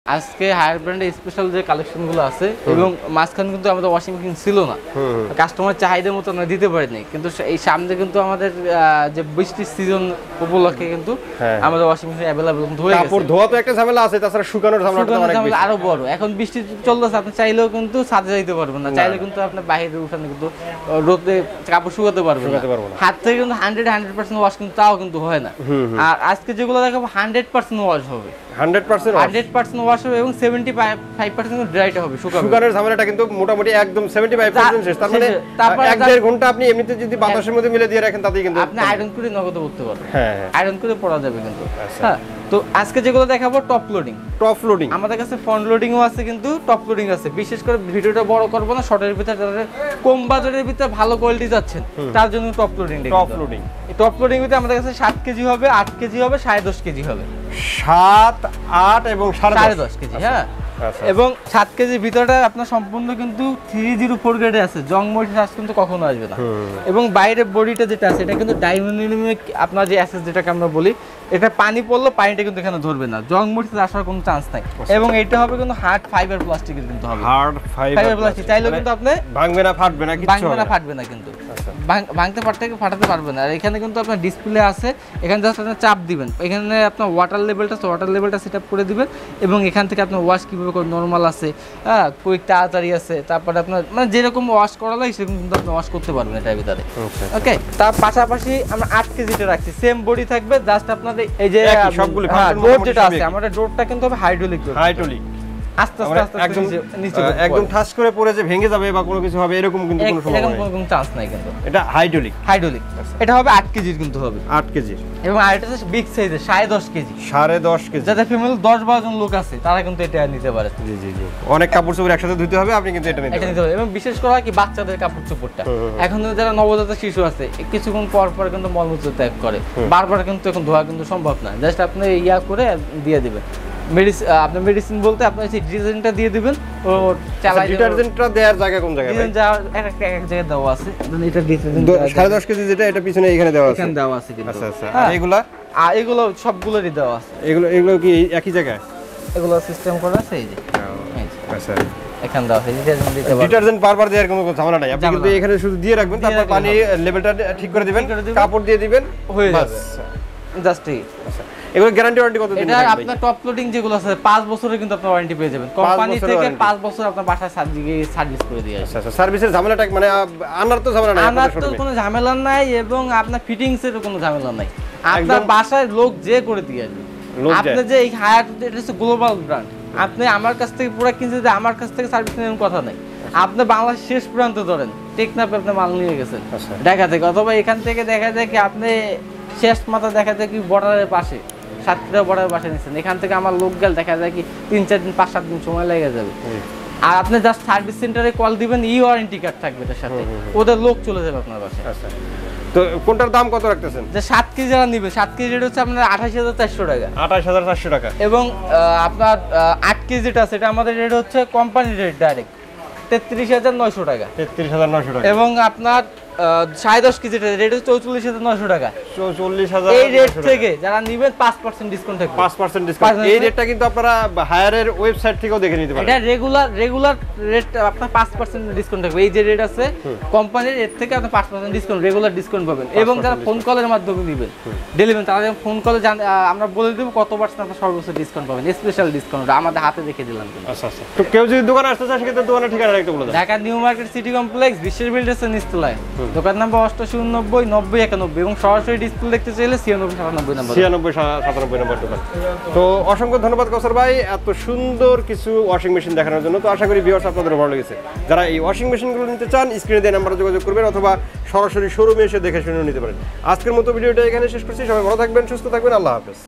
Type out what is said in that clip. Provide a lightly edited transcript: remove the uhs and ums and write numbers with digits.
আজকে হায়ার ব্র্যান্ডের স্পেশাল যে কালেকশনগুলো আছে এবং মাঝখানে কিন্তু আমাদের ওয়াশিং মেশিন ছিল না, কাস্টমার চাহিদা মতো আমরা দিতে পারিনি, কিন্তু এই সামনে কিন্তু আমাদের যে বৃষ্টির সিজন উপলক্ষে কিন্তু আমাদের ওয়াশিং মেশিন অ্যাভেলেবল হয়ে গেছে। কাপড় ধোয়া তো একটা ঝামেলা আছে, তাছাড়া শুকানোর ঝামেলাটা অনেক বেশি, আরো বড়। এখন বৃষ্টি চলতেছে, আপনি চাইলেও কিন্তু ছাদে যাইতে পারবেন না, চাইলে কিন্তু আপনি বাইরে উঠানে কিন্তু রোদে কাপড় শুকাতে পারবেন না। হাত থেকে কিন্তু 100% ওয়াশ কিন্তু তাও কিন্তু হয় না। আর আজকে যেগুলো দেখাবো 100% ওয়াশ হবে, 100% ওয়াশ হবে এবং 75% ড্রাইটা হবে। শুকানোর ঝামেলাটা কিন্তু মোটামুটি একদম 75% শেষ। তার মানে 1-1.5 ঘন্টা আপনি এমনিতে যদি বাতাসের মধ্যে মিলে দিয়ে রাখেন তাতেই কিন্তু আপনি আয়রন করে নগদ করতে পারবেন। আয়রন করে পরা যাবে কিন্তু। হ্যাঁ, তো আজকে যেগুলো দেখাবো টপ লোডিং, আমাদের কাছে ফ্রন্ট লোডিংও আছে কিন্তু টপ লোডিং আছে। বিশেষ করে ভিডিওটা বড় করব না, শর্টের ভিতরে যারা কম বাজারের ভিতরে ভালো কোয়ালিটি যাচ্ছেন তার জন্য টপ লোডিং। এই টপ লোডিং ভিতরে আমাদের কাছে 7 কেজি হবে, 8 কেজি হবে, 10.5 কেজি হবে। 7, 8 এবং 10.5 কেজি। হ্যাঁ, এবং 7 কেজির ভিতরটা আপনার সম্পূর্ণ কিন্তু 304 গ্রেডে আছে, জং মরিচ শ্বাস কিন্তু কখনো আসবে না। এবং বাইরে বডিটা যেটা আছে এটা কিন্তু ডাইনামিক, আপনার যে অ্যাসেস যেটাকে আমরা বলি, এটা পানি পড়লে পানিটা কিন্তু এখানে ধরবে না, জং মরিচ আসার কোনো চান্স নাই। এবং এটা হবে কিন্তু হার্ড ফাইবার প্লাস্টিকের কিন্তু হবে, হার্ড ফাইবার প্লাস্টিক, চাইলেও কিন্তু আপনি ভাঙবে না, ফাটবে না, কিছু হবে না, ফাটবে না কিন্তু, ভাঙতে ফাটাতে পারবে না। আর এখানে কিন্তু আপনার ডিসপ্লে আছে, এখানে জাস্ট আপনি চাপ দিবেন, এখানে আপনার ওয়াটার লেভেলটা সেটআপ করে দিবেন এবং এখান থেকে আপনার ওয়াশ কিভাবে নরমাল আছে, হ্যাঁ, কুইক তাড়াতাড়ি আছে, তারপরে আপনার মানে যেরকম ওয়াশ করা লাগে সেরকম কিন্তু আপনি ওয়াশ করতে পারবেন এটার ভিতরে। ওকে, তার পাশাপাশি আমরা 8 কেজিটা রাখছি, সেম বডি থাকবে, জাস্ট আপনাদের এই যে সবগুলো ডোর যেটা আছে, আমাদের ডোরটা কিন্তু হবে হাইড্রোলিক। আস্তে আস্তে একদম ঠাস করে পড়ে যে ভেঙে যাবে বা কোনো কিছু হবে এরকম কিন্তু কোনো সম্ভাবনা নেই, কোনো চান্স নাই কিন্তু। এটা হাইড্রোলিক। এটা হবে 8 কেজির কিন্তু হবে, 8 কেজি। এবং আরেকটা হচ্ছে বিগ সাইজের 10.5 কেজি। 10.5 কেজি, যাদের ফ্যামিলি 10-12 জন লোক আছে তারা কিন্তু এটা নিতে পারে। জি, অনেক কাপড় চোপড় একসাথে ধুতে হবে, আপনি কিন্তু এটা নিতে পারেন। এবং বিশেষ করে কি বাচ্চাদের কাপড় চোপড়টা, এখন যারা নবজাতক শিশু আছে কিছুক্ষণ পর কিন্তু মলমূত্র ত্যাগ করে, বারবার কিন্তু এখন ধোয়া কিন্তু সম্ভব না, জাস্ট আপনি ইয়া করে দিয়ে দিবেন। মেডিসিন বলতে আপনি ডিটারজেন্টটা দিয়ে দিবেন, ও চালাই। ডিটারজেন্টটা দেওয়ার জায়গা কোন জায়গায়? এক জায়গায় দেওয়া আছে, এটা ডিটারজেন্ট 10.5 কেজি যেটা, এটা পিছনে এখানে দেওয়া আছে, এখানে দেওয়া আছে কিন্তু। আচ্ছা। আর এগুলো সবগুলোরই দেওয়া আছে। এগুলো কি একই জায়গায়? এগুলো সিস্টেম করা আছে, এই যে আচ্ছা, এখানে দেওয়া আছে। ডিটারজেন্ট বারবার দেওয়ার কোনো ঝামেলা নাই, আপনি কিন্তু এখানে শুধু দিয়ে রাখবেন, তারপর পানি লেভেলটা ঠিক করে দিবেন, কাপড় দিয়ে দিবেন, হয়ে যাবে জাস্ট। আচ্ছা, এগুলো গ্যারান্টি ওয়ারেন্টি কত দিন? এটা আপনার টপ লোডিং যেগুলো আছে 5 বছরের কিন্তু আপনি ওয়ারেন্টি পেয়ে যাবেন, কোম্পানি থেকে 5 বছর আপনার বাসায় সার্ভিস করে দিয়ে আসে। আচ্ছা, সার্ভিসের ঝামেলাটা মানে আনার তো ঝামেলা নাই, আনার তো কোনো ঝামেলা নাই, এবং আপনার ফিটিংস এর কোনো ঝামেলা নাই, আপনার বাসায় লোক যে করে দিয়ে আসবে। আপনি যে এই হায়ার, এটা হচ্ছে গ্লোবাল ব্র্যান্ড, আপনি আমার কাছ থেকে পুরো কিনতে যে আমার কাছ থেকে সার্ভিস নেওয়ার কথা নাই, আপনি বাংলাদেশ শেষ প্রান্ত ধরেন টেকনাফে আপনি মাল নিয়ে গেছেন দেখা থেকে, অথবা এখান থেকে দেখা যায় কি আপনি শেষ মাথা দেখা যায় কি বর্ডারের পাশে, সাতক্ষীরা বর্ডারের পাশে নিচ্ছেন, এখান থেকে আমার লোক গেল দেখা যায় কি 3-4 দিন 5-7 দিন সময় লেগে যাবে। আর আপনি জাস্ট সার্ভিস সেন্টারে কল দিবেন, ওয়ারেন্টি কার্ড থাকবে এটার সাথে, ওদের লোক চলে যাবে আপনার বাসায়। আচ্ছা, তো কোনটার দাম কত রাখতেছেন? যে 7 কেজি যারা নিবে, 7 কেজি রেট হচ্ছে আপনার 28,400 টাকা। 28,400 টাকা। এবং আপনার 8 কেজিটা সেটা আমাদের রেট হচ্ছে কোম্পানি রেট ডাইরেক্ট 33,900 টাকা। 33,900 টাকা। এবং আপনার 10.5 কেজিটা রেট হচ্ছে 44,900 টাকা। 44,000। এই রেট থেকে যারা নিবেন 5% ডিসকাউন্ট থাকবে। 5% ডিসকাউন্ট। এই রেটটা কিন্তু আপনারা হায়ারের ওয়েবসাইট থেকেও দেখে নিতে পারেন। এটা রেগুলার রেট আপনার 5% ডিসকাউন্ট থাকবে। এই যে রেট আছে কোম্পানির রেট থেকে আপনি 5% ডিসকাউন্ট, রেগুলার ডিসকাউন্ট পাবেন। এবং যারা ফোন কলের মাধ্যমে নেবেন ডেলিভারি, তারা ফোন কলে আমরা বলে দেব কত পার্সেন্ট আপনার সর্বোচ্চ ডিসকাউন্ট পাবেন, স্পেশাল ডিসকাউন্ট আমাদের হাতে দেখে দিলাম। আচ্ছা। তো কেউ যদি দোকানে আসতে চায় সেক্ষেত্রে দোকানের ঠিকানা একটু বলে দেন। Dhaka new market city complex, বিশ্বের বিল্ডার্সের নিচতলায়, দোকান নাম্বার 8890-9091, এবং সরাসরি ডিসপ্লে দেখতে চাইলে 9697 নাম্বার, 9697 নাম্বার দোকান। তো অসংখ্য ধন্যবাদ কৌসার ভাই এত সুন্দর কিছু ওয়াশিং মেশিন দেখানোর জন্য। তো আশা করি ভিউয়ার্স আপনাদের ভালো লেগেছে। যারা এই ওয়াশিং মেশিনগুলো নিতে চান স্ক্রিনে দেওয়া নাম্বারে যোগাযোগ করবেন, অথবা সরাসরি শোরুমে এসে দেখে শুনে নিতে পারেন। আজকের মতো ভিডিওটা এখানে শেষ করছি। সবাই ভালো থাকবেন, সুস্থ থাকবেন, আল্লাহ হাফেজ।